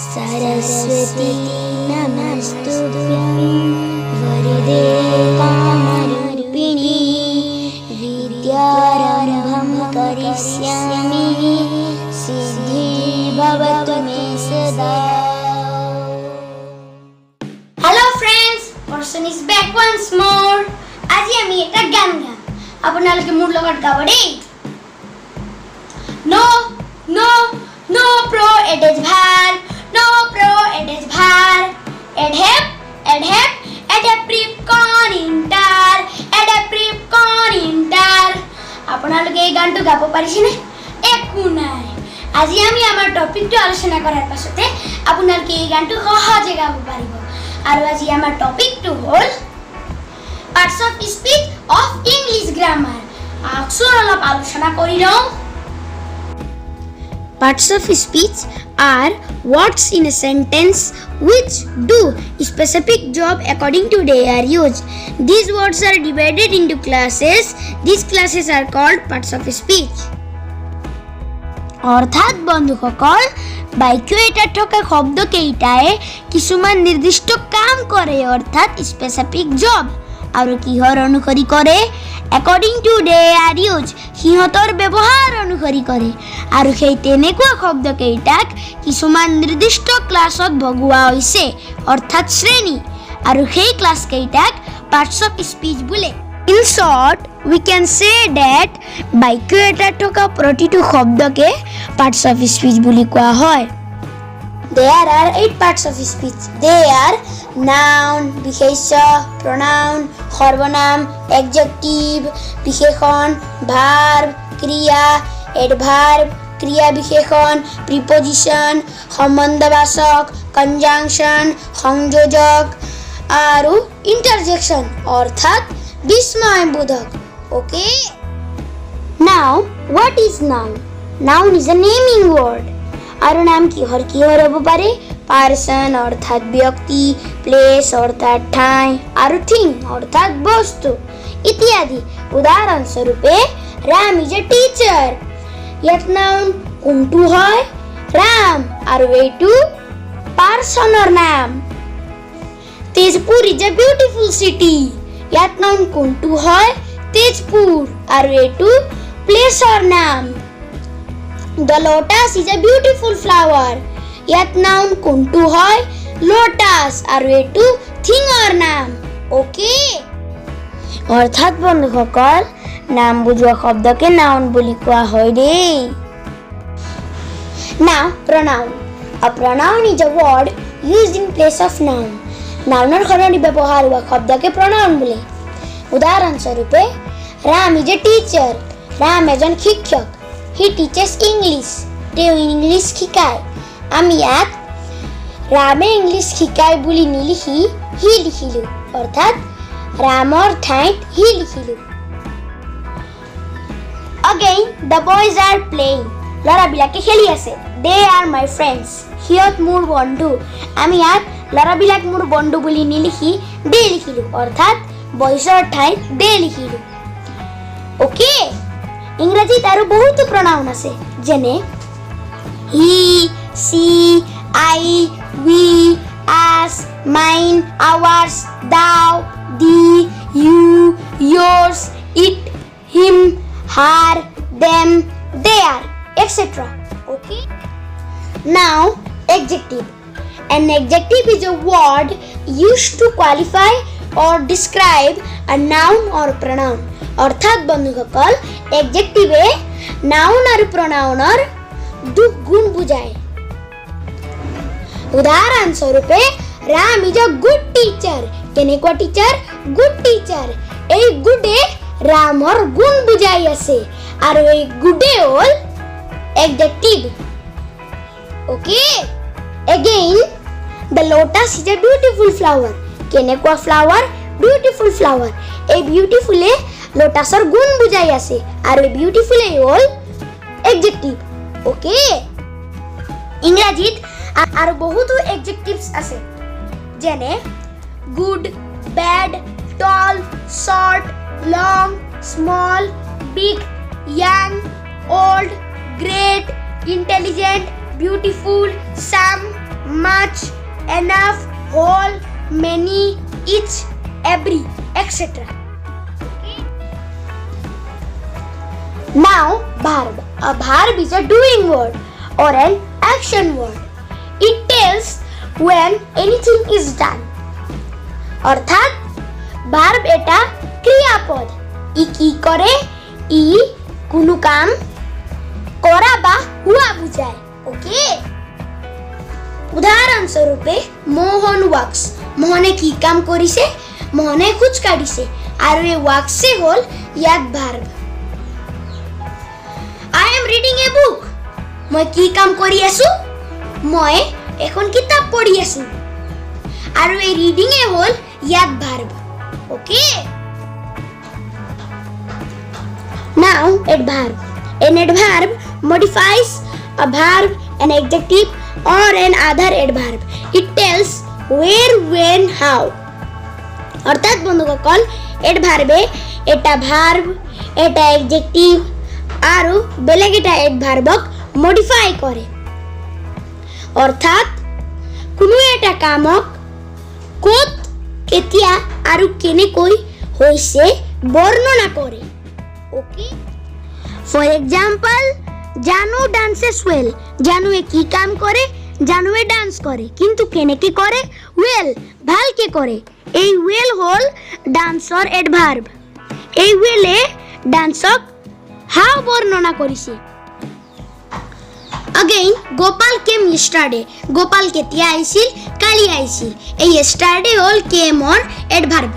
सरस्वती नमस्तुभ्यं वरदे कामरूपिणी विद्यारम्भं करिष्यामि सिद्धिर्भवतु मे सदा। Hello friends, Orson is back once more. আজি আমি এটা গান গাম, আপোনালোকে মোৰ লগত গাব দেই। No, no, no pro এডেজ ভাল, no pro এডেজ ভাল। এডহেপ, এডহেপ, এডহেপ প্ৰিপকন ইণ্টাৰ, এডহেপ প্ৰিপকন ইণ্টাৰ। আপোনালোকে এই গানটো গাব পাৰিছেনে? একো নাই। আজি আমি আমাৰ টপিকটো আলোচনা কৰাৰ পাছতে আপোনালোকে এই গানটো সহজে গাব পাৰিব। আৰু আজি আমাৰ টপিকটো হ'ল parts of speech of English grammar. আহকচোন অলপ আলোচনা কৰি লওঁ। Parts of speech are words in a sentence which do a specific job according to their use. These words are divided into classes. These classes are called parts of speech. অৰ্থাৎ বন্ধুসকল, বাক্য এটাত থকা শব্দ কেইটাই কিছুমান নিৰ্দিষ্ট কাম কৰে, অৰ্থাৎ স্পেচিফিক জব। আৰু কিহৰ অনুসৰি কৰে? একৰ্ডিং টু দেয়াৰ ইউজ, সিহঁতৰ ব্যৱহাৰ অনুসৰি কৰে। আৰু সেই তেনেকুৱা শব্দ কেইটাক কিছুমান নিৰ্দিষ্ট ক্লাছত ভগোৱা হৈছে, অৰ্থাৎ শ্ৰেণী। আৰু সেই ক্লাছ কেইটাক পাৰ্টছ অফ স্পীচ বোলে। In short, we can say that বাক্য এটাত থকা প্ৰতিটো শব্দকে পাৰ্টছ অফ স্পীচ বুলি কোৱা হয়। There are 8 parts of speech. They are noun, বিশেষ্য, pronoun, সৰ্বনাম, adjective, বিশেষণ, verb, ক্ৰিয়া, adverb, ক্ৰিয়া বিশেষণ, preposition, সম্বন্ধবাচক, conjunction, সংযোজক আৰু interjection অৰ্থাৎ বিস্ময়বোধক। Okay? Now, what is noun? Noun is a naming word. আৰু নাম কিহৰ হ'ব পাৰে? পাৰ্চন অৰ্থাৎ ব্যক্তি, প্লেচ অৰ্থাৎ ঠাই, আৰু থিং অৰ্থাৎ বস্তু ইত্যাদি। উদাহৰণস্বৰূপে ৰাম ইজ এ টিচাৰ। ইয়াত নাউন কোনটো হয়? ৰাম, আৰু এইটো পাৰ্চনৰ নাম। Tezpur is a beautiful city. ইয়াত নাউন কোনটো হয়? তেজপুৰ, আৰু এইটো প্লেচৰ নাম। The lotus is a beautiful flower. ইয়াত নাউন কোনটো হয়? লোটাছ, আৰু এইটো থিঙৰ নাম। অ'কে? অৰ্থাৎ বন্ধুসকল, নাম বুজোৱা শব্দকে নাউন বুলি কোৱা হয় দেই। Now, pronoun. A pronoun is a word used in place of noun. নাউনৰ সলনি ব্যৱহাৰ হোৱা শব্দকে pronoun বোলে। উদাহৰণস্বৰূপে Ram is a teacher. Ram এজন শিক্ষক। He teaches English. তেওঁ ইংলিছ শিকায়। আমি ইয়াত ৰামে ইংলিছ শিকায় বুলি নিলিখি হি লিখিলোঁ, অৰ্থাৎ ৰামৰ ঠাইত হি লিখিলোঁ। Again, the boys are playing. ল'ৰাবিলাকে খেলি আছে। They are my friends. সিহঁত মোৰ বন্ধু। আমি ইয়াত ল'ৰাবিলাক মোৰ বন্ধু বুলি নিলিখি they লিখিলোঁ, অৰ্থাৎ বয়ছৰ ঠাইত they লিখিলোঁ। অ'কে? ইংৰাজীত আৰু বহুতো প্ৰনাউন আছে, যেনে হি, সি, আই, উই, আছ, মাইন, আৱাৰ্ছ, দাও, দি, U, yours, it, him, her, them, their, etc. Okay? Now, adjective. An adjective is a word used to qualify or describe a noun or pronoun. অৰ্থাৎ বন্ধুসকল, এডজেক্টিভে নাউন আৰু প্ৰনাউনৰ দুখ গুণ বুজায়। উদাহৰণস্বৰূপে Ram is a good teacher. কেনেকুৱা teacher? Good teacher. এই গুডে ৰামৰ গুণ বুজাই আছে, আৰু এই গুডে হ'ল adjective. Okay? Again, the lotus is a beautiful flower. কেনেকুৱা ফ্লাৱাৰ? Beautiful flower. এই বিউটিফুলে লোটাছৰ গুণ বুজাই আছে, আৰু বিউটিফুলে হ'ল এডজেক্টিভ। অ'কে? ইংৰাজীত আৰু বহুতো এডজেক্টিভছ আছে, যেনে good, bad, tall, short, long, small, big, young, old, great, intelligent, beautiful, some, much, enough, whole, many, each, every, etc. Now, verb. A verb is a doing word or an action word. It tells when anything is done. অর্থাৎ verb এটা ক্রিয়াপদ। ই কি করে, ই কোনো কাম করা বা হুয়া বুঝায়। ওকে, উদাহরণস্বরূপে মোহন ওয়াক্স। মোহনে কি কাম কৰিছে? মোহনে খোজ কাঢ়িছে আৰু এই ওয়াক্সে হ'ল ইয়াত verb. I am reading a book. মই কি কাম কৰি আছো? মই এখন কিতাপ পঢ়ি আছো আৰু এই ৰিডিং এ হ'ল ইয়াত verb. Okay, now adverb. An adverb modifies a verb, an adjective or an other adverb. It tells where, when, how. অর্থাৎ বন্ধুসকল এডভার্বে এটা ভার্ব, এটা এডজেক্টিভ আৰু বেলেগ এটা এডভাৰ্বক মডিফাই কৰে। অৰ্থাৎ কোনো এটা কামক ক'ত, কেতিয়া আৰু কেনেকৈ হৈছে বৰ্ণনা কৰে। ওকে, ফৰ এক্সাম্পল, জানু ডান্সেস ওয়েল। জানুয়ে কি কাম করে? জানুয়ে ডান্স করে, কিন্তু কেনেকে করে? ওয়েল, ভালকে করে। এই ওয়েল হল ডান্সৰ এডভাৰ্ব। এই ওয়েলে ডান্সক হাও বৰ্ণনা কৰিছে। Again, গোপাল কেম yesterday. গোপাল কেতিয়া আহিছিল? কালি আহিছিল। এই yesterday হল কেমৰ এডভাৰ্ব।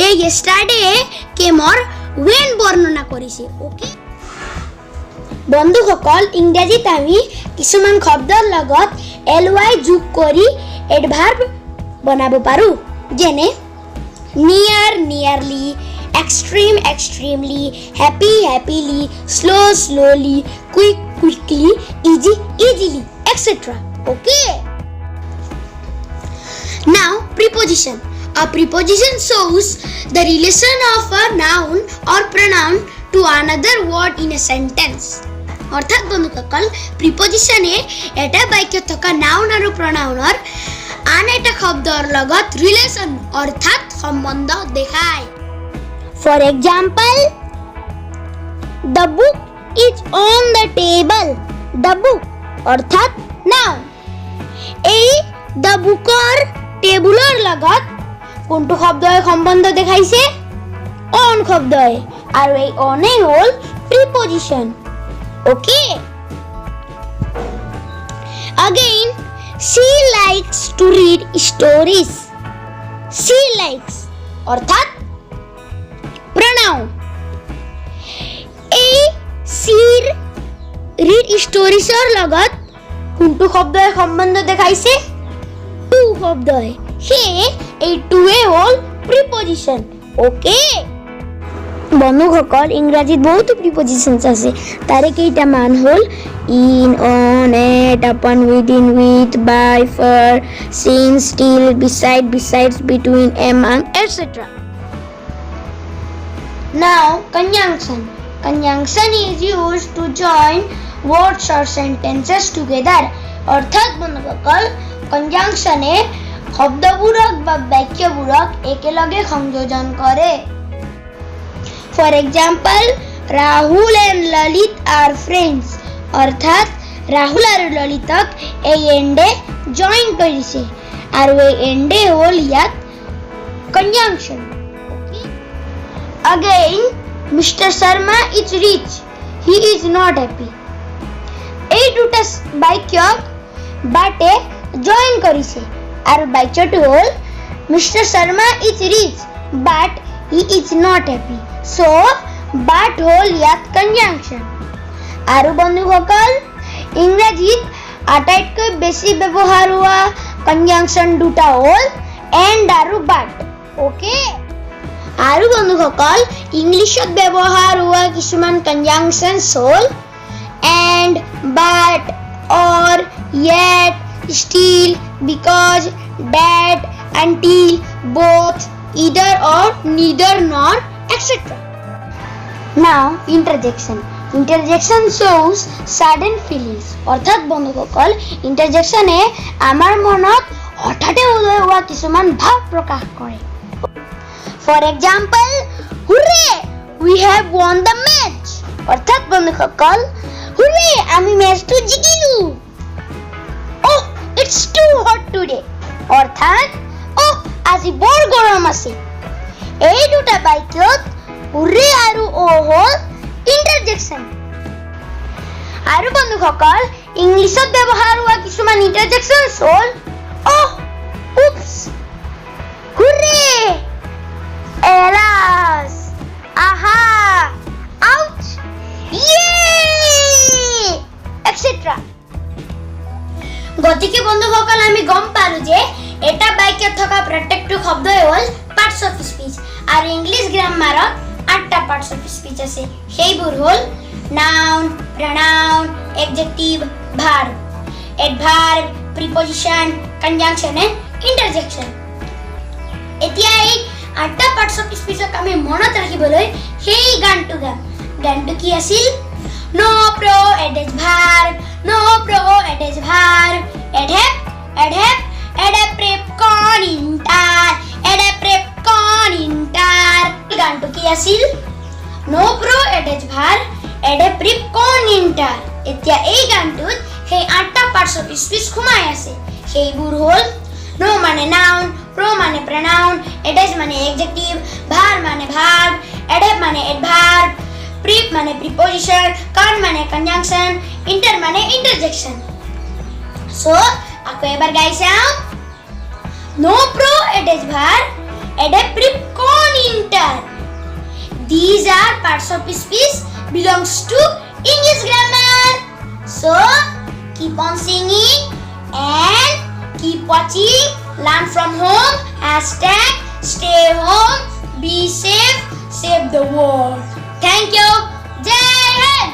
এই yesterday কেমৰ when বৰ্ণনা কৰিছে। ওকে, বন্ধুসকল ইংৰাজীত আমি কিছুমান শব্দৰ লগত ly যোগ কৰি এডভাৰ্ব বনাব পাৰো। যেনে near, nearly, extreme, extremely, happy, happily, slow, slowly, quick, quickly, easy, easily, etc. Okay. Now, preposition. A preposition shows the relation of a noun or pronoun to another word in a sentence. অর্থাৎ বন্ধুসকল প্রিপজিশনে এটা বাক্যত থকা noun আৰু প্ৰনাউনৰ আন এটা শব্দৰ লগত ৰিলেশন অৰ্থাৎ সম্বন্ধ দেখায়। For example, the book is on the table. The book অর্থাৎ নাউন। এই the bookৰ টেবুলৰ লগত কোনটো শব্দই সম্বন্ধ দেখাইছে? on শব্দই, আৰু এই on এ হ'ল preposition. Okay. Again, she likes to read stories. She likes অর্থাৎ pronoun. এই she'র read stories এর লগত কোনটো শব্দৰ সম্বন্ধ দেখাইছে? to শব্দই। হে এই to এ হ'ল প্রিপজিশন। ওকে, বন্ধুসকল ইংৰাজীত বহুতো প্ৰিপজিশনস আছে। তাৰে কেইটা মান হ'ল in, on, at, upon, within, with, by, for, since, till, beside, besides, between, among, etc. Now, conjunction. Conjunction is used to join words or sentences together. অর্থাৎ বন্ধুসকল কনজাংশনে শব্দবোৰক বা বাক্যবোৰক একেলগে সংযোজন কৰে। For example, Rahul and Lalit are friends. অৰ্থাৎ ৰাহুল আৰু ললিতক এই এন্ডে জয়েন কৰিছে আৰু এই এন্ডে হ'ল ইয়াত conjunction. Again, Mr. Sharma is rich. He is not happy. এই দুটা বাক্যক বাটে জয়েন কৰিছে আৰু বাক্যটো হ'ল Mr. Sharma is rich but he is not happy. So, but হ'ল ইয়াত কনজাংশন। আৰু বন্ধুসকল ইংৰাজীত আটাইতকৈ বেছি ব্যৱহাৰ হোৱা কনজাংশন দুটা হ'ল এণ্ড আৰু বাট। ওকে, আৰু বন্ধুসকল ইংলিছত ব্যৱহাৰ হোৱা কিছুমান কনজাংশনছ হ'ল and, but, or, yet, still, because, that, until, both, either or, neither nor, etc. Now, interjection. Interjection shows sudden feelings অৰ্থাৎ বন্ধুসকল ইন্টাৰজেকশনে আমাৰ মনত হঠাতে উদয় হোৱা কিছুমান ভাৱ প্ৰকাশ কৰে। For example, hurray we have won the match অৰ্থাৎ বন্ধুসকল হুৰে আমি মেচটো জিকিলো। Oh, it's too hot today অৰ্থাৎ আজি বৰ গৰম আছে। এই দুটা বাক্যত হুৰে আৰু হ'ল ইন্টাৰজেকশন। আৰু বন্ধুসকল ইংলিছত ব্যৱহাৰ হোৱা কিছুমান ইন্টাৰজেকশন হ'ল oops, হুৰে, এলাস, আহা, ouch, yay, etc. গতিকে বন্ধুসকল আমি গম পালো যে এটা বাক্যত থকা প্ৰত্যেকটো শব্দই হ'ল পাৰ্টস অফ স্পিচ আৰু ইংলিছ গ্ৰামাৰত 8টা পাৰ্টস অফ স্পিচ আছে। সেইবোৰ হ'ল noun, pronoun, adjective, verb, adverb, preposition, conjunction and interjection। এতিয়া এই 8টা পাৰ্টস অফ স্পিচক আমি মনত ৰাখিবলৈ সেই গানটো গাম। গানটো কি আছিল? No pro address verb, no pro address verb, adhep, adhep, adhep prep con inter, adhep prep con inter। গানটো কি আছিল? No pro address verb, adhep prep con inter। এতিয়া এই গানটোত সেই 8টা পাৰ্টস অফ স্পিচ সোমাই আছে। সেইবোৰ হ'ল no মানে নাউন, pro মানে pronoun, address মানে adjective, verb মানে verb, adhep মানে adverb, prep মানে preposition, con মানে conjunction, inter মানে interjection। So আকৌ এবাৰ গাই চাওঁ। No pro address verb, adhep prep con inter। These are parts of speech belongs to English grammar. So keep on singing and keep watching. Learn from home. #stay home. Be safe. Save the world. Thank you. Jai Hind.